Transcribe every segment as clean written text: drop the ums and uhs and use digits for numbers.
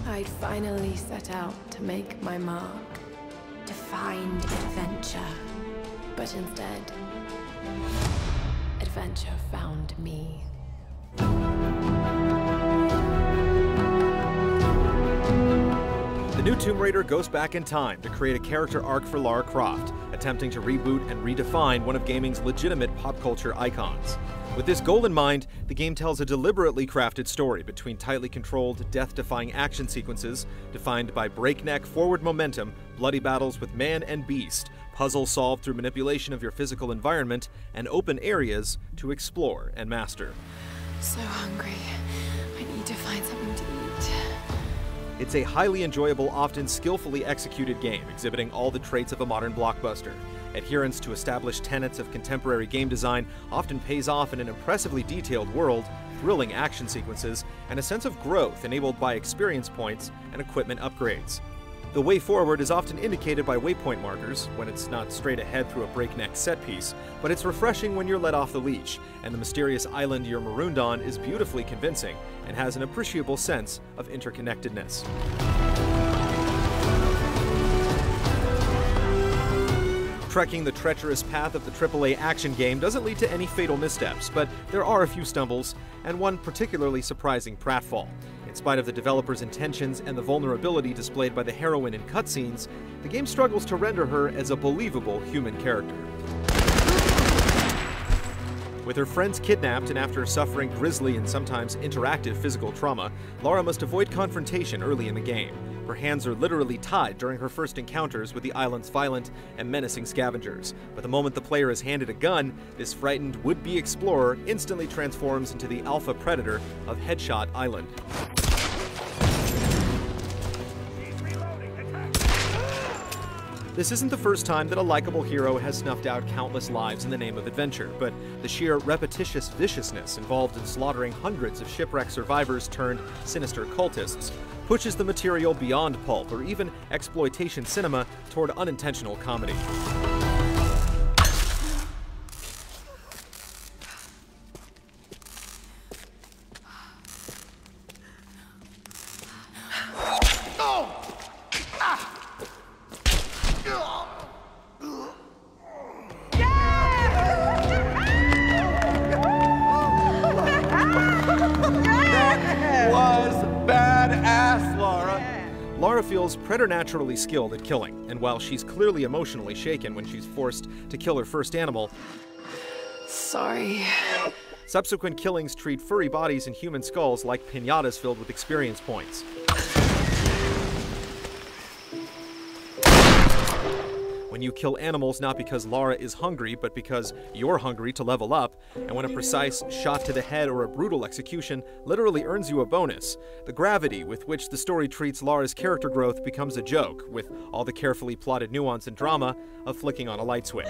I'd finally set out to make my mark, to find adventure. But instead, adventure found me. The new Tomb Raider goes back in time to create a character arc for Lara Croft, attempting to reboot and redefine one of gaming's legitimate pop culture icons. With this goal in mind, the game tells a deliberately crafted story between tightly controlled, death-defying action sequences defined by breakneck forward momentum, bloody battles with man and beast, puzzles solved through manipulation of your physical environment, and open areas to explore and master. So hungry. I need to find something to eat. It's a highly enjoyable, often skillfully executed game, exhibiting all the traits of a modern blockbuster. Adherence to established tenets of contemporary game design often pays off in an impressively detailed world, thrilling action sequences, and a sense of growth enabled by experience points and equipment upgrades. The way forward is often indicated by waypoint markers, when it's not straight ahead through a breakneck set piece, but it's refreshing when you're let off the leash, and the mysterious island you're marooned on is beautifully convincing and has an appreciable sense of interconnectedness. Trekking the treacherous path of the AAA action game doesn't lead to any fatal missteps, but there are a few stumbles, and one particularly surprising pratfall. In spite of the developer's intentions and the vulnerability displayed by the heroine in cutscenes, the game struggles to render her as a believable human character. With her friends kidnapped and after suffering grisly and sometimes interactive physical trauma, Lara must avoid confrontation early in the game. Her hands are literally tied during her first encounters with the island's violent and menacing scavengers. But the moment the player is handed a gun, this frightened would-be explorer instantly transforms into the alpha predator of Headshot Island. This isn't the first time that a likable hero has snuffed out countless lives in the name of adventure, but the sheer repetitious viciousness involved in slaughtering hundreds of shipwreck survivors turned sinister cultists pushes the material beyond pulp or even exploitation cinema toward unintentional comedy. Lara feels preternaturally skilled at killing, and while she's clearly emotionally shaken when she's forced to kill her first animal, Sorry. subsequent killings treat furry bodies and human skulls like piñatas filled with experience points. When you kill animals not because Lara is hungry, but because you're hungry to level up, and when a precise shot to the head or a brutal execution literally earns you a bonus, the gravity with which the story treats Lara's character growth becomes a joke, with all the carefully plotted nuance and drama of flicking on a light switch.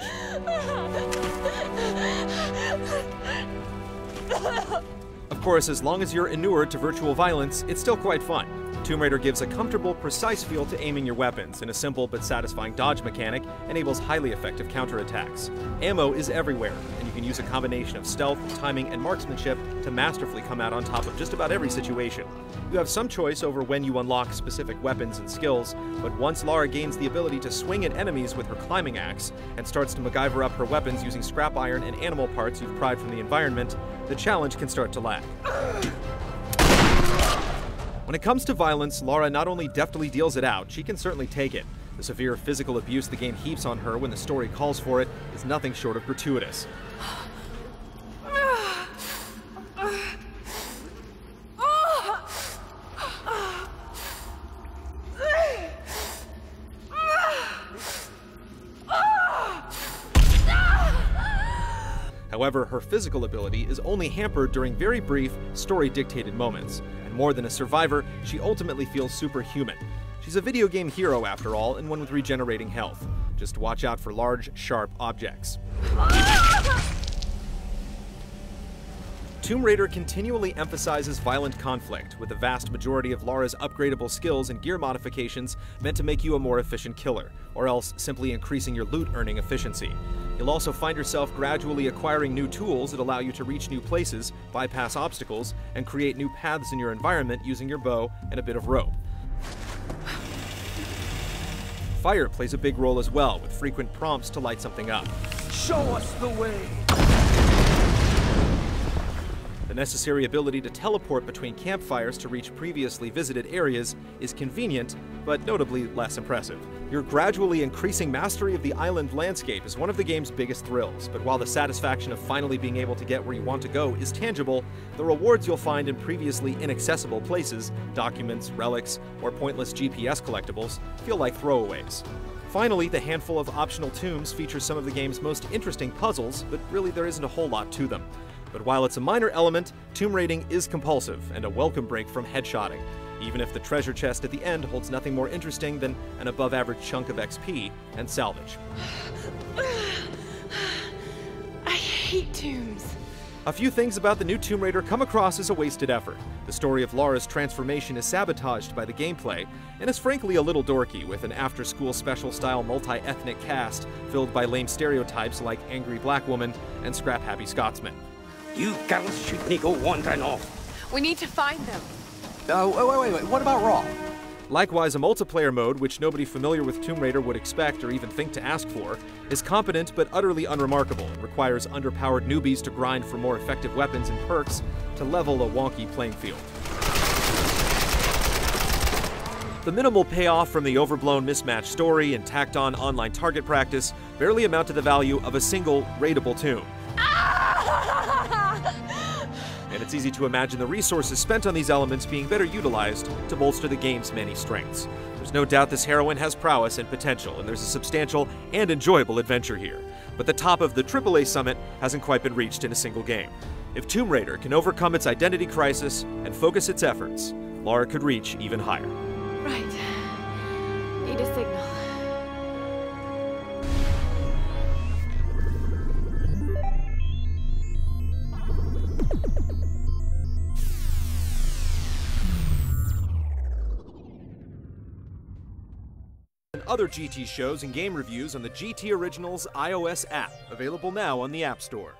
Of course, as long as you're inured to virtual violence, it's still quite fun. Tomb Raider gives a comfortable, precise feel to aiming your weapons, and a simple but satisfying dodge mechanic enables highly effective counterattacks. Ammo is everywhere, and you can use a combination of stealth, timing, and marksmanship to masterfully come out on top of just about every situation. You have some choice over when you unlock specific weapons and skills, but once Lara gains the ability to swing at enemies with her climbing axe, and starts to MacGyver up her weapons using scrap iron and animal parts you've pried from the environment, the challenge can start to lag. When it comes to violence, Lara not only deftly deals it out, she can certainly take it. The severe physical abuse the game heaps on her when the story calls for it is nothing short of gratuitous. However, her physical ability is only hampered during very brief, story-dictated moments. And more than a survivor, she ultimately feels superhuman. She's a video game hero, after all, and one with regenerating health. Just watch out for large, sharp objects. Tomb Raider continually emphasizes violent conflict, with the vast majority of Lara's upgradable skills and gear modifications meant to make you a more efficient killer, or else simply increasing your loot-earning efficiency. You'll also find yourself gradually acquiring new tools that allow you to reach new places, bypass obstacles, and create new paths in your environment using your bow and a bit of rope. Fire plays a big role as well, with frequent prompts to light something up. Show us the way! The necessary ability to teleport between campfires to reach previously visited areas is convenient, but notably less impressive. Your gradually increasing mastery of the island landscape is one of the game's biggest thrills, but while the satisfaction of finally being able to get where you want to go is tangible, the rewards you'll find in previously inaccessible places, documents, relics, or pointless GPS collectibles, feel like throwaways. Finally, the handful of optional tombs feature some of the game's most interesting puzzles, but really there isn't a whole lot to them. But while it's a minor element, tomb raiding is compulsive and a welcome break from headshotting, even if the treasure chest at the end holds nothing more interesting than an above-average chunk of XP and salvage. I hate tombs. A few things about the new Tomb Raider come across as a wasted effort. The story of Lara's transformation is sabotaged by the gameplay, and is frankly a little dorky, with an after-school special-style multi-ethnic cast filled by lame stereotypes like angry black woman and scrap-happy Scotsman. You girls shouldn't go wandering off. We need to find them. Wait, what about Raw? Likewise, a multiplayer mode, which nobody familiar with Tomb Raider would expect or even think to ask for, is competent but utterly unremarkable and requires underpowered newbies to grind for more effective weapons and perks to level a wonky playing field. The minimal payoff from the overblown mismatched story and tacked-on online target practice barely amount to the value of a single raidable tomb. And it's easy to imagine the resources spent on these elements being better utilized to bolster the game's many strengths. There's no doubt this heroine has prowess and potential, and there's a substantial and enjoyable adventure here. But the top of the AAA summit hasn't quite been reached in a single game. If Tomb Raider can overcome its identity crisis and focus its efforts, Lara could reach even higher. Right. Need a signal. Other GT shows and game reviews on the GT Originals iOS app, available now on the App Store.